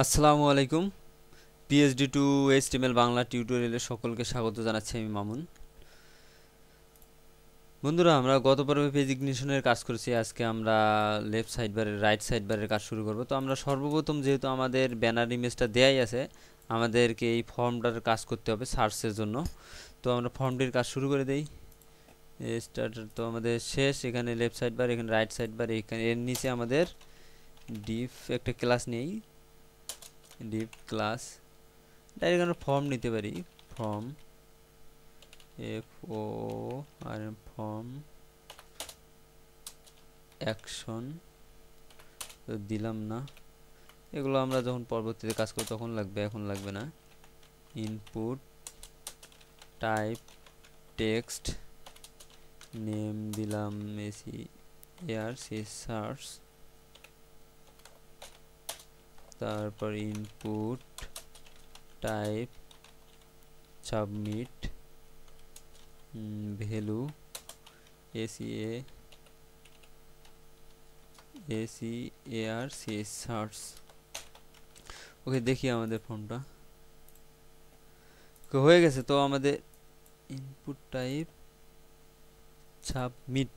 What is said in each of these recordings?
আসসালামু আলাইকুম। PhD two HTML Bangla টিউটোরিয়ালে সকলকে স্বাগত জানাচ্ছি আমি মামুন। বন্ধুরা, আমরা গত পর্বে পেজ ইগনিশনের কাজ করেছি। আজকে আমরা লেফট সাইড বারের রাইট সাইড বারের কাজ শুরু করব। তো আমরা সর্বপ্রথম যেহেতু আমাদের ব্যানার ইমেজটা দেয়াই আছে, আমাদেরকে এই ফর্মটার কাজ করতে হবে সার্চের জন্য। তো আমরা ফর্মটির কাজ শুরু করে দেই। স্টার্টার তো আমাদের শেষ। এখানে লেফট সাইড বার, এখানে রাইট সাইড বার, এখানে এর নিচে আমাদের ডিফ একটা ক্লাস নেই। ডিফ ক্লাস ডাইরেক্ট আমরা ফর্ম নিতে পারি। ফর্ম এফ ও আর ফর্ম অ্যাকশন তো দিলাম না। এগুলো আমরা যখন পরবর্তীতে কাজ করব তখন লাগবে, এখন লাগবে না। ইনপুট টাইপ টেক্সট নেম দিলাম এসি এয়ার সি সার্চ। তারপর input type submit value AC AR C search. Okay, দেখি আমাদের ফর্মটা হয়ে গেছে। তো আমাদের ইনপুট টাইপ সাবমিট,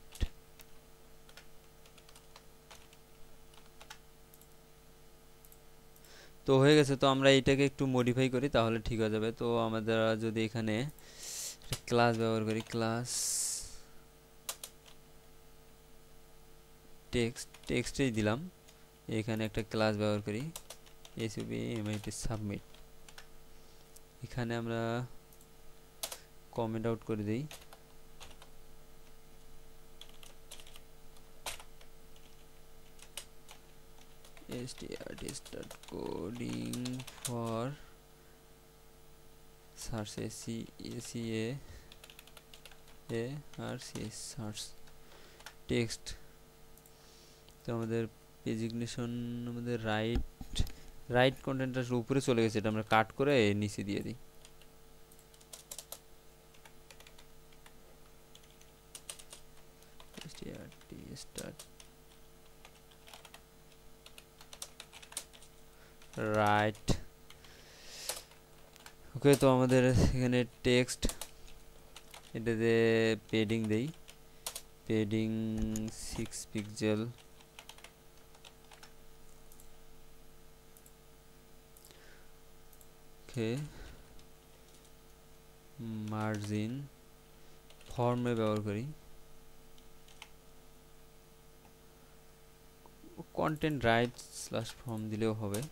তো হয়ে গেছে। তো আমরা এইটাকে একটু মডিফাই করি, তাহলে ঠিক হয়ে যাবে। তো আমাদের যদি এখানে ক্লাস ব্যবহার করি, ক্লাস টেক্সটেই দিলাম, এখানে একটা ক্লাস ব্যবহার করি এসইউবি এমআইটি সাবমিট। এখানে আমরা কমেন্ট আউট করে দিই। strt start coding for search আর সি সার্চ টেক্সট। তো আমাদের পেজ ইগনিশন আমাদের রাইট কন্টেন্টটা উপরে চলে গেছে, এটা আমরা কাট করে নিচে দিয়ে দিই। start right. ওকে, তো আমাদের এখানে টেক্সট, এটাতে পেডিং দেই, পেডিং 6 পিক্সেল। ওকে, মার্জিন ফর্মে ব্যবহার করি, কন্টেন্ট রাইট স্ল্যাশ ফর্ম দিলেও হবে।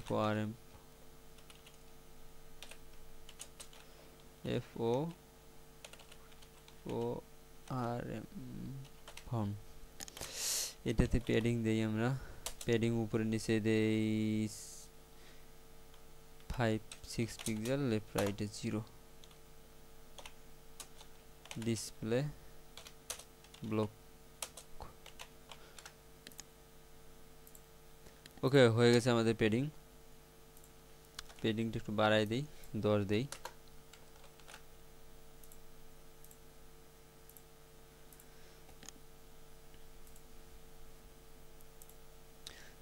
FORM FORM ফর্ম, এটাতে প্যাডিং দেই আমরা। প্যাডিং উপরে নিচে দেই 5-6 পিক্সেল, লেফট রাইটে 0। Display block. ওকে, হয়ে গেছে আমাদের প্যাডিংটা একটু বাড়াই দেই, 10 দেই।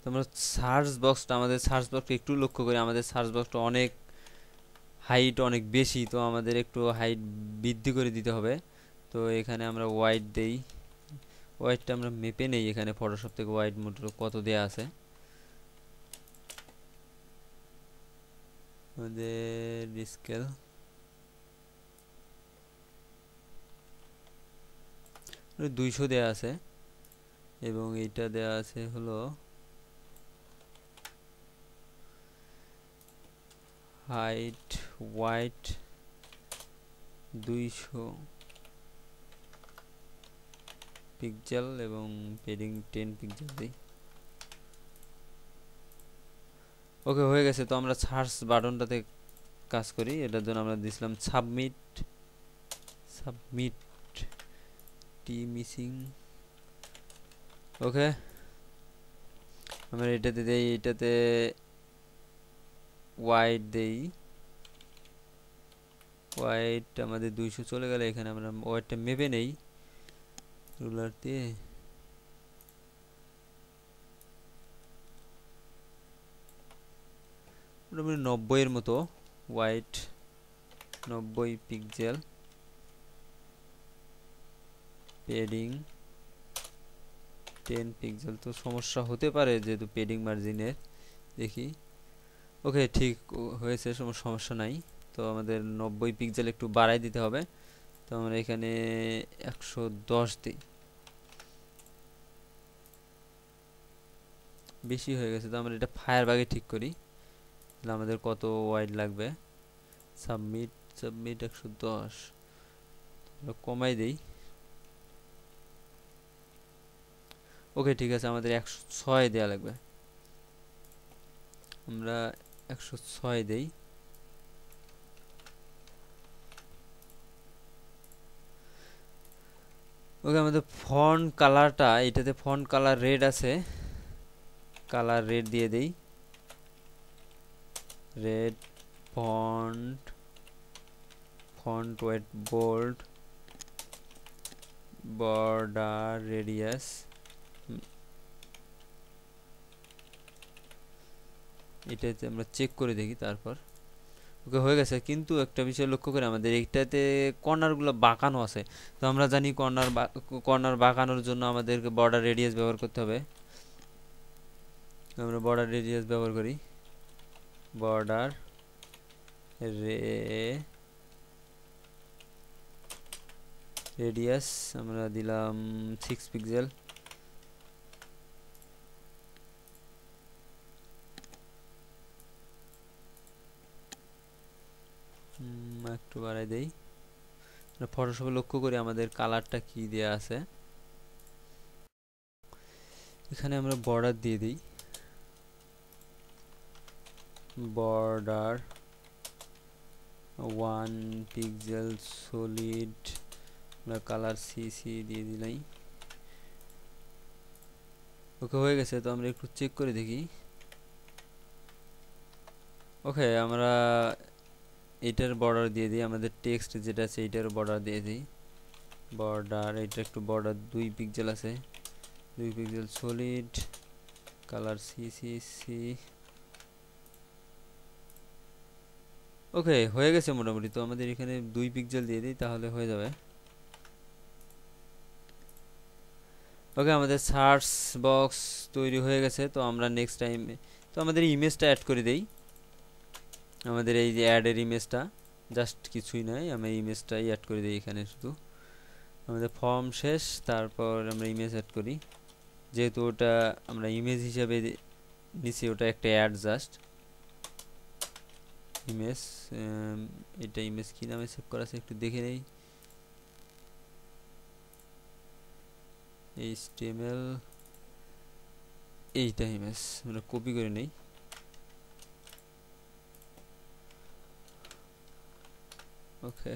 তোমরা আমাদের সার্চ বক্সটা একটু লক্ষ্য করি। আমাদের সার্চ বক্সটা অনেক হাইট অনেক বেশি, তো আমাদের একটু হাইট বৃদ্ধি করে দিতে হবে। তো এখানে আমরা ওয়াইড দেই, ওয়াইডটা আমরা মেপে নেই। এখানে ফটোশপ থেকে ওয়াইড মোড কত দেয়া আছে। আমাদের স্কেল 200 দেয়া আছে, এবং এইটা দেয়া আছে হলো হাইট ওয়াইড 200 পিক্সেল এবং পেডিং 10 পিক্সেল দিই। ওকে, হয়ে গেছে। তো আমরা সার্চ বাটনটাতে কাজ করি, এটার জন্য আমরা দিছিলাম সাবমিট টি মিসিং। ওকে, আমরা এটাতে দেই, এটাতে ওয়াইড দেই। ওয়াইড আমাদের 200 চলে গেলে এখানে আমরা ওয়াইডটা মেপে নেই রুলার দিয়ে। মোটামুটি 90-এর মতো হোয়াইট, 90 পিক্সেল, পেডিং 10 পিক্সেল। তো সমস্যা হতে পারে যেহেতু পেডিং মার্জিনের, দেখি। ওকে, ঠিক হয়েছে, সমস্যা নাই। তো আমাদের 90 পিক্সেল একটু বাড়াই দিতে হবে। তো আমরা এখানে 110 দিই, বেশি হয়ে গেছে। তো আমরা এটা ফায়ারবাগে ঠিক করি, তাহলে আমাদের কত ওয়াইড লাগবে। সাবমিট, সাবমিট 110 কমাই দেই। ওকে, ঠিক আছে, আমাদের 106 দেওয়া লাগবে। আমরা 106 দেই। ওকে, আমাদের ফন্ট কালারটা, এটাতে ফন্ট কালার রেড আছে, কালার রেড দিয়ে দেই। Red font, font weight bold, border radius, এটাতে আমরা চেক করে দেখি তারপর। ওকে, হয়ে গেছে। কিন্তু একটা বিষয় লক্ষ্য করে, আমাদের এইটাতে কর্নারগুলো বাঁকানো আছে। তো আমরা জানি কর্নার বাঁকানোর জন্য আমাদেরকে বর্ডার রেডিয়াস ব্যবহার করতে হবে। আমরা বর্ডার রেডিয়াস ব্যবহার করি, বর্ডার রেডিয়াস আমরা দিলাম 6 পিক্সেল। একটু বাড়াই দেই। ফটোশপে লক্ষ্য করি আমাদের কালারটা কি দেয়া আছে। এখানে আমরা বর্ডার দিয়ে দিই, বর্ডার 1 পিক্সেল সলিড, আমরা কালার সিসি দিয়ে দিলাই। ওকে, হয়ে গেছে। তো আমরা একটু চেক করে দেখি। ওকে, আমরা এটার বর্ডার দিয়ে দিই, আমাদের টেক্সট যেটা আছে এটার বর্ডার দিয়ে দিই। বর্ডার, এটা একটু বর্ডার 2 পিক্সেল আছে, 2 পিক্সেল সলিড, কালার সিসি। ওকে, হয়ে গেছে মোটামুটি। তো আমাদের এখানে 2 পিক্সেল দিয়ে দিই, তাহলে হয়ে যাবে। ওকে, আমাদের সার্চ বক্স তৈরি হয়ে গেছে। তো আমরা নেক্সট টাইম, তো আমাদের ইমেজটা অ্যাড করে দেই। আমাদের এই যে অ্যাডের ইমেজটা, জাস্ট কিছুই নয়, আমি ইমেজটাই অ্যাড করে দিই এখানে শুধু। আমাদের ফর্ম শেষ, তারপর আমরা ইমেজ অ্যাড করি। যেহেতু ওটা আমরা ইমেজ হিসাবে নিছি, ওটা একটা অ্যাড জাস্ট ইমেজ। এটা ইমেজ কি নামে সেভ করা আছে একটু দেখে নেই। HTML, এইটা ইমেজ আমরা কপি করে নেই। ওকে,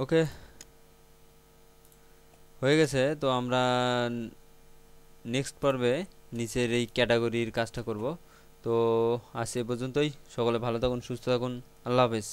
ওকে, হয়ে গেছে। তো আমরা নেক্সট পর্বে নিচের এই ক্যাটাগরির কাজটা করব। তো আজ এ পর্যন্তই। সকলে ভালো থাকুন, সুস্থ থাকুন, আল্লাহ হাফেজ।